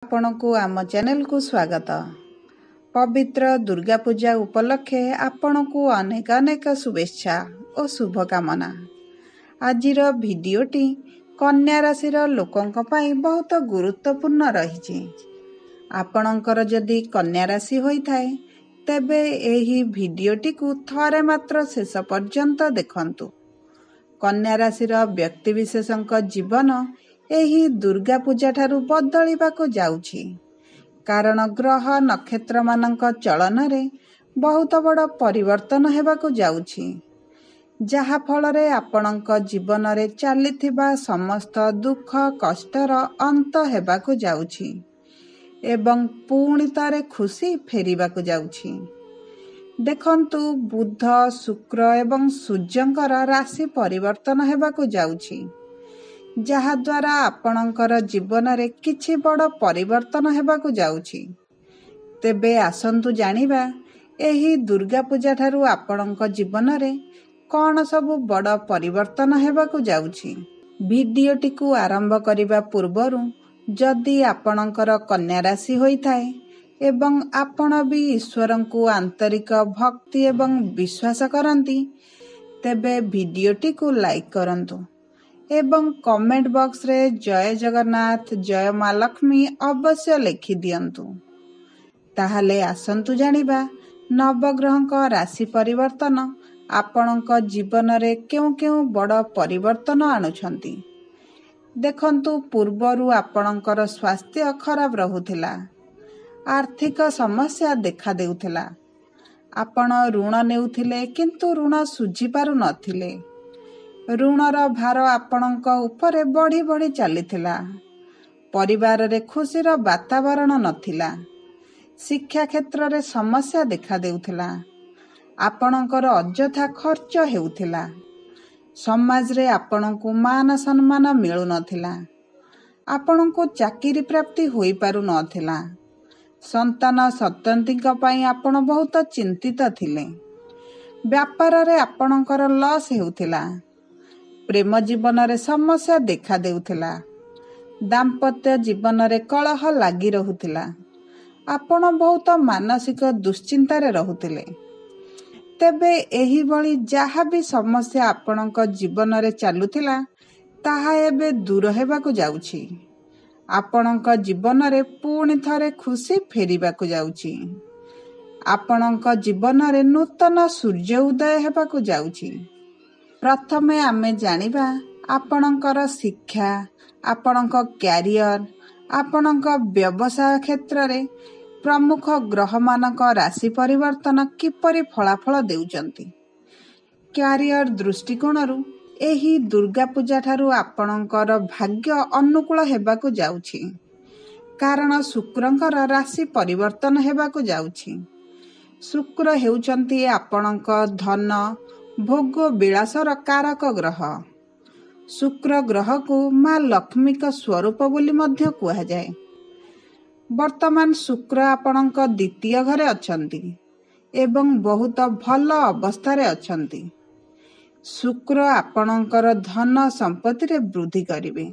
आपणकु आम चैनल को स्वागत। पवित्र दुर्गा पूजा उपलक्षे आपणकु अनेक अनेक शुभेच्छा और शुभकामना। आजिर भिडियोटी कन्या राशि लोकंक पई बहुत गुरुत्वपूर्ण रही। आपणकर जदि कन्या राशि होइथाय तेबे एही भिडियोटी को थरे मात्र शेष पर्यंत देखंतु। कन्या राशि व्यक्ति विशेषक जीवन एही दुर्गा पूजा ठारू बदलिबाको जाउछि, कारण ग्रह नक्षत्र मानक चलन रे बहुत बड़ परिवर्तन हेबाको जाउछि, जहा फलरे आपणक जीवन रे चलिथिबा समस्त दुख कष्टर अंत हेबाको जाउछि एवं पुणी तारे खुशी फेरिबाको जाउछि। देखंतु बुध शुक्र एवं सूर्यंकर राशि परिवर्तन हेबाको जाउछि, जहा द्वारा आपणकर जीवन रे किछि बड़ परिवर्तन हेबाको जाउछि। तेबे आसंतु जानिबा एही दुर्गा पूजा ठारू आपणक जीवन रे कौन सबु बड़ परिवर्तन हेबाको जाउछि। भिडियोटी को आरंभ करिबा पूर्वरु जदि आपणकर कन्या राशि होइथाय एवं आपण भी ईश्वर को आंतरिक भक्ति एवं विश्वास करती तेबे भिडियोटी को लाइक करंतु एवं कमेंट बॉक्स रे जय जगन्नाथ जय मां लक्ष्मी अवश्य लिखि दियंतु। ताहले आसंतु जानिबा नवग्रहक राशि परिवर्तन आपणक जीवन रे केउ केउ बड़ परिवर्तन आणुछंती। देखंतु पूर्वरु आपणकर स्वास्थ्य खराब रहुथिला, आर्थिक समस्या देखा देउथिला, आपण ऋण नेउथिले किंतु ऋण सुझी पारु नथिले, ऋणर भार आपणक उपरे बढ़ी बढ़ी चलीथिला, परिवार रे खुशीर वातावरण नथिला, शिक्षा क्षेत्र रे समस्या देखा देउथिला, आपणकर अଯଥା खर्च हेउथिला, समाज रे आपणकु मान सम्मान मिलु नथिला, आपणकु चाकरी प्राप्ति होई पारु नथिला, संतान सतंतीक पई आपण बहुत चिंतित थिले, व्यापार रे आपणकर लॉस हेउथिला, प्रेम जीवन रे समस्या देखा देउथिला, दाम्पत्य जीवन रे कलह लागी रहुथिला, आपण बहुत मानसिक दुश्चिंता रे रहुथिले। तेबे एही बळी जहा भी समस्या आपणक जीवन रे चालुथिला ताहा एबे दूर हेबाको जाउछि। आपणक जीवन रे पुणी थरे खुशी फेरिबाको जाउछि। आपणक जीवन रे नूतन सूर्य उदय हेबाको जाउछि। प्रथमे आमे जानिबा आपणकर शिक्षा, आपणक क्यारियर, आपणक व्यवसाय क्षेत्र रे प्रमुख ग्रह मानक राशि परिवर्तन किपरि फलाफल देउचंती। क्यारियर दृष्टिकोणरू एही दुर्गा पूजा ठारू आपणकर भाग्य अनुकूल हेबाको जाउछि, कारण शुक्रंकर राशि परिवर्तन हेबाको जाउछि। शुक्र हेउचंती आपणक धन भोग विलासर कारक ग्रह। शुक्र ग्रह को मां लक्ष्मीक स्वरूप बोली मध्य कुहा जाए। वर्तमान शुक्र आपणक द्वितीय घरे अछंती एवं बहुत भल अवस्था अछंती। शुक्र आपणकर धन संपत्ति रे वृद्धि करिवे।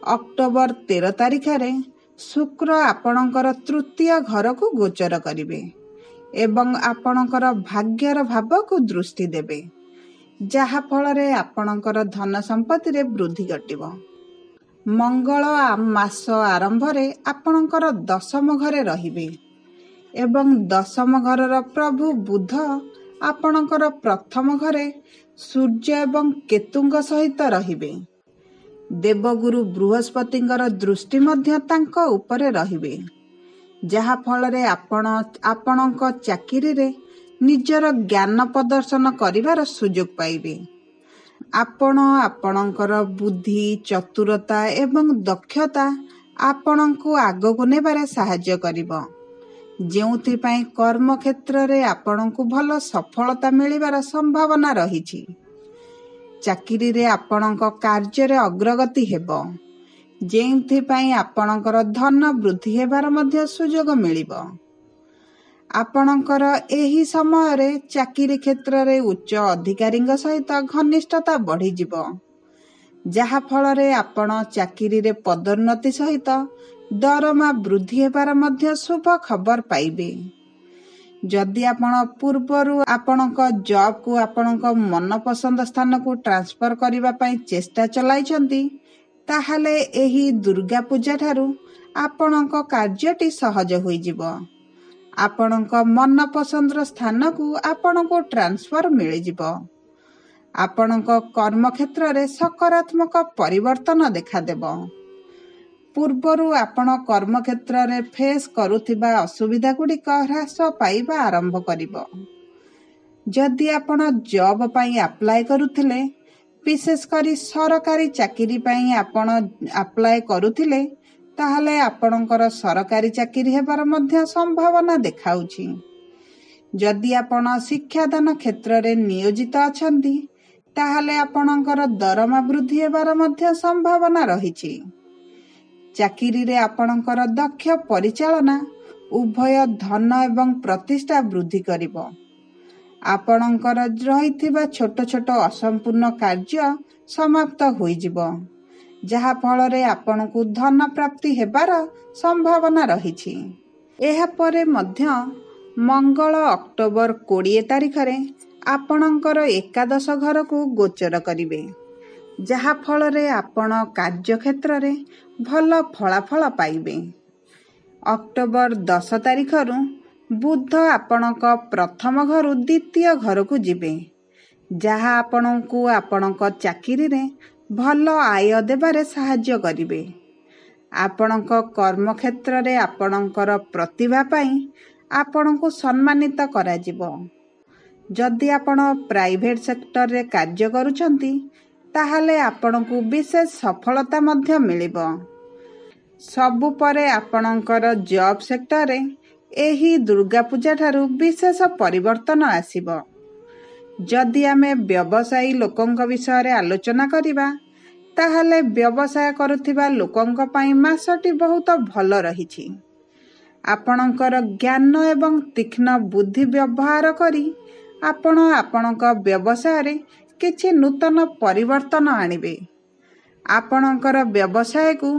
अक्टोबर 13 तारिख रे शुक्र आपणकर तृतीय घर को गोचर करिवे एवं आपणकर भाग्यर भाव को दृष्टि देबे, जहा फल रे आपणकर धन संपत्ति रे वृद्धि घटिबो। मंगल मास आरंभ रे आपणकर दशम घरे रहिबे एवं दशम घरर प्रभु बुध आपणकर प्रथम घरे सूर्य एवं केतुंग सहित रहिबे। देवगुरु बृहस्पतिंकर दृष्टि मध्य तांको उपरे रहिबे, जहा फल रे आपणक चाकरी रे निजर ज्ञान प्रदर्शन करिवार सुजोग पाइबे। आपण आपणकर बुद्धि चतुरता एवं दक्षता आपणकु आगकु नेबारे सहाय्य करिबो, जेउथि पई कर्म क्षेत्र रे आपणकु भल सफलता मिलिबार संभावना रहिछि। चाकरी रे आपणक कार्य रे अग्रगति हेबो, जेउथि पई आपणकर धन वृद्धि हेबार मध्य सुजोग मिलिबो। आपणकर एही समय रे चाकरी क्षेत्र रे उच्च अधिकारी सहित घनिष्ठता बढ़ी जिवो, जहा फल रे आपण चाकरी रे पदोन्नति सहित ଦରମା ବୃଦ୍ଧି ହେବାର ମଧ୍ୟ ଶୁଭ ଖବର ପାଇବେ। ଯଦି ଆପଣ ପୂର୍ବରୁ ଆପଣଙ୍କ ଜବ୍କୁ ଆପଣଙ୍କ ମନପସନ୍ଦ ସ୍ଥାନକୁ ଟ୍ରାନ୍ସଫର କରିବା ପାଇଁ ଚେଷ୍ଟା ଚଳାଇଛନ୍ତି, ତାହେଲେ ଏହି ଦୁର୍ଗା ପୂଜା ଠାରୁ ଆପଣଙ୍କ କାର୍ଯ୍ୟଟି ସହଜ ହୋଇଯିବ। ଆପଣଙ୍କ ମନପସନ୍ଦର ସ୍ଥାନକୁ ଆପଣଙ୍କୁ ଟ୍ରାନ୍ସଫର ମିଳିଯିବ। ଆପଣଙ୍କ କର୍ମକ୍ଷେତ୍ରରେ ସକାରାତ୍ମକ ପରିବର୍ତ୍ତନ ଦେଖାଦେବ। ପୂର୍ବରୁ ଆପଣ କର୍ମକ୍ଷେତ୍ରରେ ଫେସ୍ କରୁଥିବା ଅସୁବିଧା ଗୁଡ଼ିକ ହ୍ରାସ ପାଇବା ଆରମ୍ଭ କରିବ। ଯଦି ଆପଣ ଜବ୍ ପାଇଁ ଆପ୍ଲାଏ କରୁଥିଲେ, ବିଶେଷ କରି ସରକାରୀ ଚାକିରି ପାଇଁ ଆପଣ ଆପ୍ଲାଏ କରୁଥିଲେ, ତାହେଲେ ଆପଣଙ୍କର ସରକାରୀ ଚାକିରି ହେବାର ମଧ୍ୟ ସମ୍ଭାବନା ଦେଖାଉଛି। ଯଦି ଆପଣ ଶିକ୍ଷାଦାନ କ୍ଷେତ୍ରରେ ନିୟୋଜିତ ଅଛନ୍ତି, ତାହେଲେ ଆପଣଙ୍କର ଦରମା ବୃଦ୍ଧି ହେବାର ମଧ୍ୟ ସମ୍ଭାବନା ରହିଛି। ଚାକିରିରେ ଆପଣଙ୍କର ଦକ୍ଷ ପରିଚାଳନା ଉଭୟ ଧନ ଏବଂ ପ୍ରତିଷ୍ଠା ବୃଦ୍ଧି କରିବ। ଆପଣଙ୍କର ରହିଥିବା ଛୋଟ ଛୋଟ ଅସମ୍ପୂର୍ଣ୍ଣ କାର୍ଯ୍ୟ ସମାପ୍ତ ହୋଇଯିବ, ଯାହା ଫଳରେ ଆପଣଙ୍କୁ ଧନ ପ୍ରାପ୍ତି ହେବାର ସମ୍ଭାବନା ରହିଛି। ଏହାପରେ ମଧ୍ୟ ମଙ୍ଗଳ ଅକ୍ଟୋବର 20 ତାରିଖରେ ଆପଣଙ୍କର ଏକାଦଶ ଘରକୁ ଗୋଚର କରିବେ, ଯାହା ଫଳରେ ଆପଣ କାର୍ଯ୍ୟକ୍ଷେତ୍ରରେ ଭଲ ଫଳାଫଳ ପାଇବେ। ଅକ୍ଟୋବର 10 ତାରିଖରୁ ବୁଧ ଆପଣଙ୍କ ପ୍ରଥମ ଘରୁ ଦ୍ୱିତୀୟ ଘରକୁ ଯିବେ, ଯାହା ଆପଣଙ୍କୁ ଆପଣଙ୍କ ଚାକିରିରେ ଭଲ ଆୟ ଦେବାରେ ସାହାଯ୍ୟ କରିବେ। ଆପଣଙ୍କ କର୍ମକ୍ଷେତ୍ରରେ ଆପଣଙ୍କର ପ୍ରତିଭା ପାଇଁ ଆପଣଙ୍କୁ ସମ୍ମାନିତ କରାଯିବ। ଯଦି ଆପଣ ପ୍ରାଇଭେଟ୍ ସେକ୍ଟରରେ କାର୍ଯ୍ୟ କରୁଛନ୍ତି, ତାହେଲେ ଆପଣଙ୍କୁ ବିଶେଷ ସଫଳତା ମଧ୍ୟ ମିଳିବ। ସବୁ ପରେ ଆପଣଙ୍କର ଜବ୍ ସେକ୍ଟରରେ ଏହି ଦୁର୍ଗା ପୂଜା ଠାରୁ ବିଶେଷ ପରିବର୍ତ୍ତନ ଆସିବ। ଯଦି ଆମେ ବ୍ୟବସାୟୀ ଲୋକଙ୍କ ବିଷୟରେ ଆଲୋଚନା କରିବା, ତାହେଲେ ବ୍ୟବସାୟ କରୁଥିବା ଲୋକଙ୍କ ପାଇଁ ମାସଟି ବହୁତ ଭଲ ରହିଛି। ଆପଣଙ୍କର ଜ୍ଞାନ ଏବଂ ତୀକ୍ଷ୍ଣ ବୁଦ୍ଧି ବ୍ୟବହାର କରି ଆପଣ ଆପଣଙ୍କ ବ୍ୟବସାୟରେ କିଛି ନୂତନ ପରିବର୍ତ୍ତନ ଆଣିବେ। ଆପଣଙ୍କର ବ୍ୟବସାୟକୁ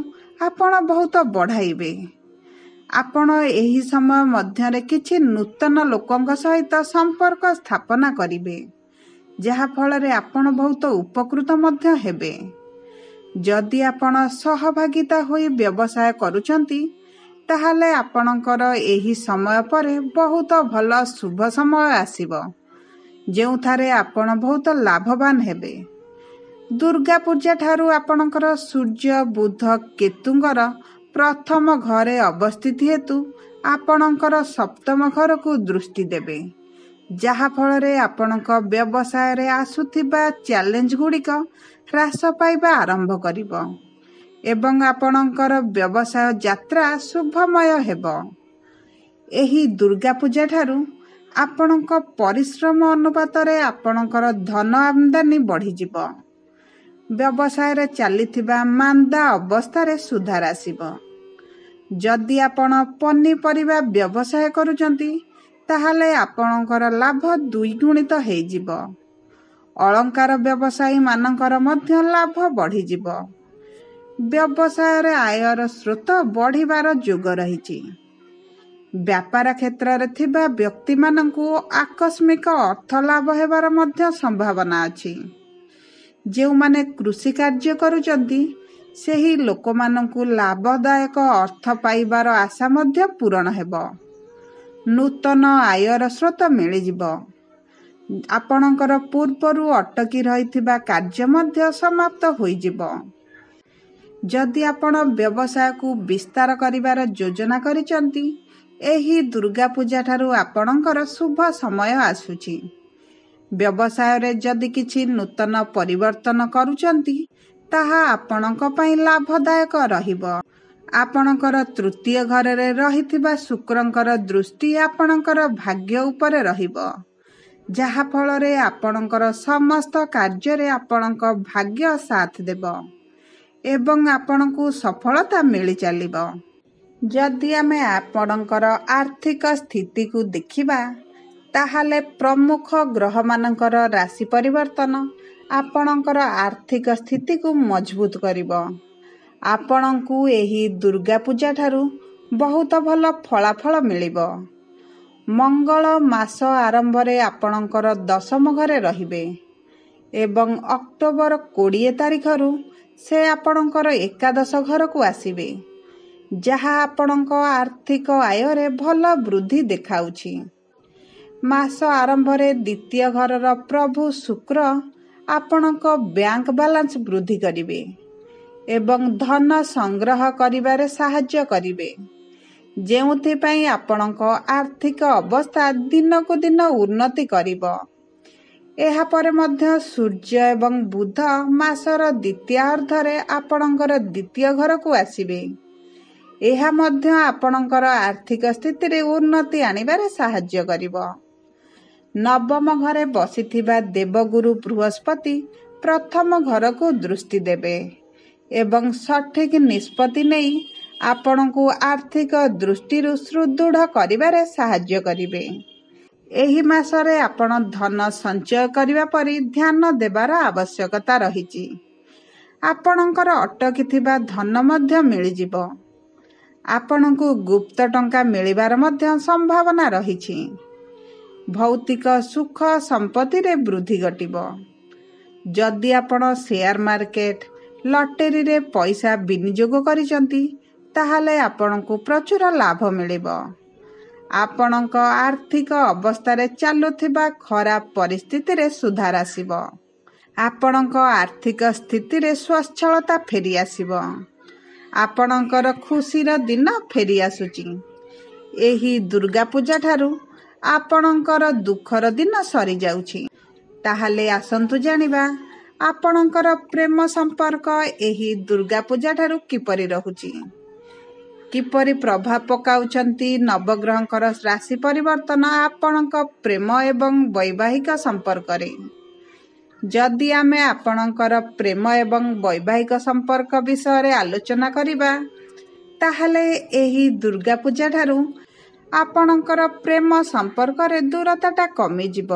ଆପଣ ବହୁତ ବଢ଼ାଇବେ। ଆପଣ ଏହି ସମୟ ମଧ୍ୟରେ କିଛି ନୂତନ ଲୋକଙ୍କ ସହିତ ସମ୍ପର୍କ ସ୍ଥାପନା କରିବେ, ଯାହା ଫଳରେ ଆପଣ ବହୁତ ଉପକୃତ ମଧ୍ୟ ହେବେ। ଯଦି ଆପଣ ସହଭାଗିତା ହୋଇ ବ୍ୟବସାୟ କରୁଛନ୍ତି, ତାହେଲେ ଆପଣଙ୍କର ଏହି ସମୟ ପରେ ବହୁତ ଭଲ ଶୁଭ ସମୟ ଆସିବ, ଯେଉଁଠାରେ ଆପଣ ବହୁତ ଲାଭବାନ ହେବେ। ଦୁର୍ଗା ପୂଜା ଠାରୁ ଆପଣଙ୍କର ସୂର୍ଯ୍ୟ ବୁଧ କେତୁଙ୍କର ପ୍ରଥମ ଘରେ ଅବସ୍ଥିତି ହେତୁ ଆପଣଙ୍କର ସପ୍ତମ ଘରକୁ ଦୃଷ୍ଟି ଦେବେ, ଯାହା ଫଳରେ ଆପଣଙ୍କ ବ୍ୟବସାୟରେ ଆସୁଥିବା ଚ୍ୟାଲେଞ୍ଜ ଗୁଡ଼ିକ ହ୍ରାସ ପାଇବା ଆରମ୍ଭ କରିବ ଏବଂ ଆପଣଙ୍କର ବ୍ୟବସାୟ ଯାତ୍ରା ଶୁଭମୟ ହେବ। ଏହି ଦୁର୍ଗା ପୂଜା ଠାରୁ ଆପଣଙ୍କ ପରିଶ୍ରମ ଅନୁପାତରେ ଆପଣଙ୍କର ଧନ ଆମଦାନୀ ବଢ଼ିଯିବ। ବ୍ୟବସାୟରେ ଚାଲିଥିବା ମାନ୍ଦା ଅବସ୍ଥାରେ ସୁଧାର ଆସିବ। ଯଦି ଆପଣ ପନିପରିବା ବ୍ୟବସାୟ କରୁଛନ୍ତି, ତାହେଲେ ଆପଣଙ୍କର ଲାଭ ଦ୍ୱିଗୁଣିତ ହୋଇଯିବ। ଅଳଙ୍କାର ବ୍ୟବସାୟୀମାନଙ୍କର ମଧ୍ୟ ଲାଭ ବଢ଼ିଯିବ। ବ୍ୟବସାୟରେ ଆୟର ସ୍ରୋତ ବଢ଼ିବାର ଯୋଗ ରହିଛି। ବ୍ୟାପାର କ୍ଷେତ୍ରରେ ଥିବା ବ୍ୟକ୍ତିମାନଙ୍କୁ ଆକସ୍ମିକ ଅର୍ଥ ଲାଭ ହେବାର ମଧ୍ୟ ସମ୍ଭାବନା ଅଛି। ଯେଉଁମାନେ କୃଷି କାର୍ଯ୍ୟ କରୁଛନ୍ତି, ସେହି ଲୋକମାନଙ୍କୁ ଲାଭଦାୟକ ଅର୍ଥ ପାଇବାର ଆଶା ମଧ୍ୟ ପୂରଣ ହେବ। ନୂତନ ଆୟର ସ୍ରୋତ ମିଳିଯିବ। ଆପଣଙ୍କର ପୂର୍ବରୁ ଅଟକି ରହିଥିବା କାର୍ଯ୍ୟ ମଧ୍ୟ ସମାପ୍ତ ହୋଇଯିବ। ଯଦି ଆପଣ ବ୍ୟବସାୟକୁ ବିସ୍ତାର କରିବାର ଯୋଜନା କରିଛନ୍ତି, ଏହି ଦୁର୍ଗା ପୂଜା ଠାରୁ ଆପଣଙ୍କର ଶୁଭ ସମୟ ଆସୁଛି। ବ୍ୟବସାୟରେ ଯଦି କିଛି ନୂତନ ପରିବର୍ତ୍ତନ କରୁଛନ୍ତି, ତାହା ଆପଣଙ୍କ ପାଇଁ ଲାଭଦାୟକ ରହିବ। ଆପଣଙ୍କର ତୃତୀୟ ଘରରେ ରହିଥିବା ଶୁକ୍ରଙ୍କର ଦୃଷ୍ଟି ଆପଣଙ୍କର ଭାଗ୍ୟ ଉପରେ ରହିବ, ଯାହା ଫଳରେ ଆପଣଙ୍କର ସମସ୍ତ କାର୍ଯ୍ୟରେ ଆପଣଙ୍କ ଭାଗ୍ୟ ସାଥ ଦେବ ଏବଂ ଆପଣଙ୍କୁ ସଫଳତା ମିଳି ଚାଲିବ। ଯଦି ଆମେ ଆପଣଙ୍କର ଆର୍ଥିକ ସ୍ଥିତିକୁ ଦେଖିବା, ତାହେଲେ ପ୍ରମୁଖ ଗ୍ରହମାନଙ୍କର ରାଶି ପରିବର୍ତ୍ତନ ଆପଣଙ୍କର ଆର୍ଥିକ ସ୍ଥିତିକୁ ମଜବୁତ କରିବ। ଆପଣଙ୍କୁ ଏହି ଦୁର୍ଗା ପୂଜା ଠାରୁ ବହୁତ ଭଲ ଫଳାଫଳ ମିଳିବ। ମଙ୍ଗଳ ମାସ ଆରମ୍ଭରେ ଆପଣଙ୍କର 10ମ ଘରେ ରହିବେ ଏବଂ ଅକ୍ଟୋବର 20 ତାରିଖରୁ ସେ ଆପଣଙ୍କର ଏକାଦଶ ଘରକୁ ଆସିବେ, ଯାହା ଆପଣଙ୍କ ଆର୍ଥିକ ଆୟରେ ଭଲ ବୃଦ୍ଧି ଦେଖାଉଛି। ମାସ ଆରମ୍ଭରେ ଦ୍ୱିତୀୟ ଘରର ପ୍ରଭୁ ଶୁକ୍ର ଆପଣଙ୍କ ବ୍ୟାଙ୍କ ବାଲାନ୍ସ ବୃଦ୍ଧି କରିବେ ଏବଂ ଧନ ସଂଗ୍ରହ କରିବାରେ ସାହାଯ୍ୟ କରିବେ, ଯେଉଁଥିପାଇଁ ଆପଣଙ୍କ ଆର୍ଥିକ ଅବସ୍ଥା ଦିନକୁ ଦିନ ଉନ୍ନତି କରିବ। ଏହାପରେ ମଧ୍ୟ ସୂର୍ଯ୍ୟ ଏବଂ ବୁଧ ମାସର ଦ୍ୱିତୀୟାର୍ଦ୍ଧରେ ଆପଣଙ୍କର ଦ୍ୱିତୀୟ ଘରକୁ ଆସିବେ। ଏହା ମଧ୍ୟ ଆପଣଙ୍କର ଆର୍ଥିକ ସ୍ଥିତିରେ ଉନ୍ନତି ଆଣିବାରେ ସାହାଯ୍ୟ କରିବ। 9ମ ଘରେ ବସିଥିବା ଦେବଗୁରୁ ବୃହସ୍ପତି ପ୍ରଥମ ଘରକୁ ଦୃଷ୍ଟି ଦେବେ ଏବଂ ସଠିକ୍ ନିଷ୍ପତ୍ତି ନେଇ ଆପଣଙ୍କୁ ଆର୍ଥିକ ଦୃଷ୍ଟିରୁ ସୁଦୃଢ଼ କରିବାରେ ସାହାଯ୍ୟ କରିବେ। ଏହି ମାସରେ ଆପଣ ଧନ ସଞ୍ଚୟ କରିବା ପରି ଧ୍ୟାନ ଦେବାର ଆବଶ୍ୟକତା ରହିଛି। ଆପଣଙ୍କର ଅଟକିଥିବା ଧନ ମଧ୍ୟ ମିଳିଯିବ। ଆପଣଙ୍କୁ ଗୁପ୍ତ ଟଙ୍କା ମିଳିବାର ମଧ୍ୟ ସମ୍ଭାବନା ରହିଛି। ଭୌତିକ ସୁଖ ସମ୍ପତ୍ତିରେ ବୃଦ୍ଧି ଘଟିବ। ଯଦି ଆପଣ ସେୟାର ମାର୍କେଟ, ଲଟେରୀରେ ପଇସା ବିନିଯୋଗ କରିଛନ୍ତି, ତାହେଲେ ଆପଣଙ୍କୁ ପ୍ରଚୁର ଲାଭ ମିଳିବ। ଆପଣଙ୍କ ଆର୍ଥିକ ଅବସ୍ଥାରେ ଚାଲୁଥିବା ଖରାପ ପରିସ୍ଥିତିରେ ସୁଧାର ଆସିବ। ଆପଣଙ୍କ ଆର୍ଥିକ ସ୍ଥିତିରେ ସ୍ୱଚ୍ଛଳତା ଫେରିଆସିବ। ଆପଣଙ୍କର ଖୁସିର ଦିନ ଫେରିଆସୁଛି। ଏହି ଦୁର୍ଗା ପୂଜା ଠାରୁ ଆପଣଙ୍କର ଦୁଃଖର ଦିନ ସରିଯାଉଛି। ତାହେଲେ ଆସନ୍ତୁ ଜାଣିବା ଆପଣଙ୍କର ପ୍ରେମ ସମ୍ପର୍କ ଏହି ଦୁର୍ଗା ପୂଜା ଠାରୁ କିପରି ରହୁଛି। କିପରି ପ୍ରଭାବ ପକାଉଛନ୍ତି ନବଗ୍ରହଙ୍କର ରାଶି ପରିବର୍ତ୍ତନ ଆପଣଙ୍କ ପ୍ରେମ ଏବଂ ବୈବାହିକ ସମ୍ପର୍କରେ। ଯଦି ଆମେ ଆପଣଙ୍କର ପ୍ରେମ ଏବଂ ବୈବାହିକ ସମ୍ପର୍କ ବିଷୟରେ ଆଲୋଚନା କରିବା, ତାହେଲେ ଏହି ଦୁର୍ଗା ପୂଜା ଠାରୁ ଆପଣଙ୍କର ପ୍ରେମ ସମ୍ପର୍କରେ ଦୂରତାଟା କମିଯିବ,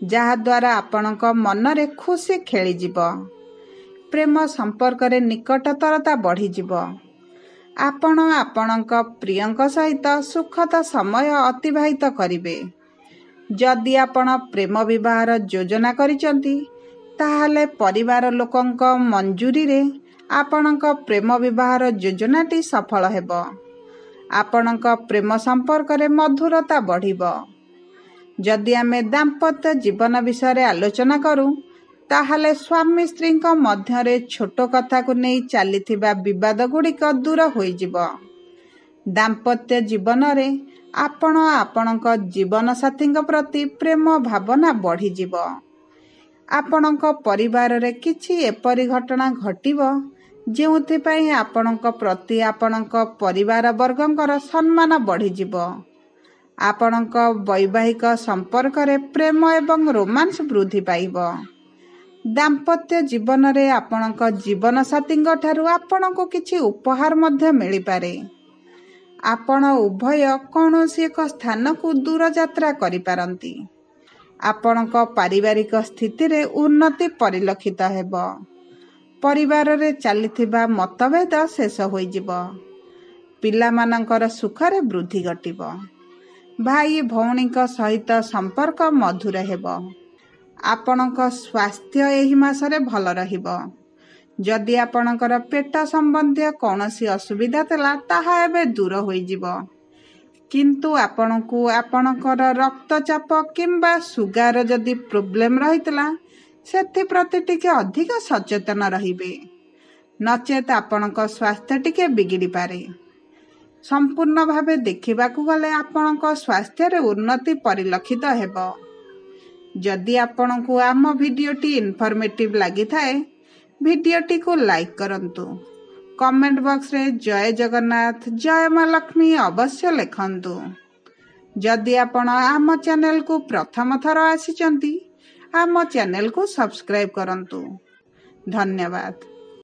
ଯାହାଦ୍ୱାରା ଆପଣଙ୍କ ମନରେ ଖୁସି ଖେଳିଯିବ। ପ୍ରେମ ସମ୍ପର୍କରେ ନିକଟତରତା ବଢ଼ିଯିବ। ଆପଣ ଆପଣଙ୍କ ପ୍ରିୟଙ୍କ ସହିତ ସୁଖଦ ସମୟ ଅତିବାହିତ କରିବେ। ଯଦି ଆପଣ ପ୍ରେମ ବିବାହର ଯୋଜନା କରିଛନ୍ତି, ତାହେଲେ ପରିବାର ଲୋକଙ୍କ ମଞ୍ଜୁରିରେ ଆପଣଙ୍କ ପ୍ରେମ ବିବାହର ଯୋଜନାଟି ସଫଳ ହେବ। ଆପଣଙ୍କ ପ୍ରେମ ସମ୍ପର୍କରେ ମଧୁରତା ବଢ଼ିବ। ଯଦି ଆମେ ଦାମ୍ପତ୍ୟ ଜୀବନ ବିଷୟରେ ଆଲୋଚନା କରୁ, ତାହେଲେ ସ୍ୱାମୀ ସ୍ତ୍ରୀଙ୍କ ମଧ୍ୟରେ ଛୋଟ କଥାକୁ ନେଇ ଚାଲିଥିବା ବିବାଦ ଗୁଡ଼ିକ ଦୂର ହୋଇଯିବ। ଦାମ୍ପତ୍ୟ ଜୀବନରେ ଆପଣ ଆପଣଙ୍କ ଜୀବନସାଥୀଙ୍କ ପ୍ରତି ପ୍ରେମ ଭାବନା ବଢ଼ିଯିବ। ଆପଣଙ୍କ ପରିବାରରେ କିଛି ଏପରି ଘଟଣା ଘଟିବ, ଯେଉଁଥିପାଇଁ ଆପଣଙ୍କ ପ୍ରତି ଆପଣଙ୍କ ପରିବାର ବର୍ଗଙ୍କର ସମ୍ମାନ ବଢ଼ିଯିବ। ଆପଣଙ୍କ ବୈବାହିକ ସମ୍ପର୍କରେ ପ୍ରେମ ଏବଂ ରୋମାନ୍ସ ବୃଦ୍ଧି ପାଇବ। ଦାମ୍ପତ୍ୟ ଜୀବନରେ ଆପଣଙ୍କ ଜୀବନସାଥୀଙ୍କ ଠାରୁ ଆପଣଙ୍କୁ କିଛି ଉପହାର ମଧ୍ୟ ମିଳିପାରେ। ଆପଣ ଉଭୟ କୌଣସି ଏକ ସ୍ଥାନକୁ ଦୂରଯାତ୍ରା କରିପାରନ୍ତି। ଆପଣଙ୍କ ପାରିବାରିକ ସ୍ଥିତିରେ ଉନ୍ନତି ପରିଲକ୍ଷିତ ହେବ। ପରିବାରରେ ଚାଲିଥିବା ମତଭେଦ ଶେଷ ହୋଇଯିବ। ପିଲାମାନଙ୍କର ସୁଖରେ ବୃଦ୍ଧି ଘଟିବ। ଭାଇ ଭଉଣୀଙ୍କ ସହିତ ସମ୍ପର୍କ ମଧୁର ହେବ। ଆପଣଙ୍କ ସ୍ୱାସ୍ଥ୍ୟ ଏହି ମାସରେ ଭଲ ରହିବ। ଯଦି ଆପଣଙ୍କର ପେଟ ସମ୍ବନ୍ଧୀୟ କୌଣସି ଅସୁବିଧା ଥିଲା, ତାହା ଏବେ ଦୂର ହୋଇଯିବ। କିନ୍ତୁ ଆପଣଙ୍କୁ ଆପଣଙ୍କର ରକ୍ତଚାପ କିମ୍ବା ସୁଗାର ଯଦି ପ୍ରୋବ୍ଲେମ୍ ରହିଥିଲା, ସେଥିପ୍ରତି ଟିକେ ଅଧିକ ସଚେତନ ରହିବେ, ନଚେତ୍ ଆପଣଙ୍କ ସ୍ୱାସ୍ଥ୍ୟ ଟିକେ ବିଗିଡ଼ିପାରେ। ସମ୍ପୂର୍ଣ୍ଣ ଭାବେ ଦେଖିବାକୁ ଗଲେ ଆପଣଙ୍କ ସ୍ୱାସ୍ଥ୍ୟରେ ଉନ୍ନତି ପରିଲକ୍ଷିତ ହେବ। ଯଦି ଆପଣଙ୍କୁ ଆମ ଭିଡ଼ିଓଟି ଇନଫର୍ମେଟିଭ୍ ଲାଗିଥାଏ, ଭିଡ଼ିଓଟିକୁ ଲାଇକ୍ କରନ୍ତୁ। କମେଣ୍ଟ ବକ୍ସରେ ଜୟ ଜଗନ୍ନାଥ, ଜୟ ମା ଲକ୍ଷ୍ମୀ ଅବଶ୍ୟ ଲେଖନ୍ତୁ। ଯଦି ଆପଣ ଆମ ଚ୍ୟାନେଲକୁ ପ୍ରଥମ ଥର ଆସିଛନ୍ତି, ଆମ ଚ୍ୟାନେଲକୁ ସବସ୍କ୍ରାଇବ୍ କରନ୍ତୁ। ଧନ୍ୟବାଦ।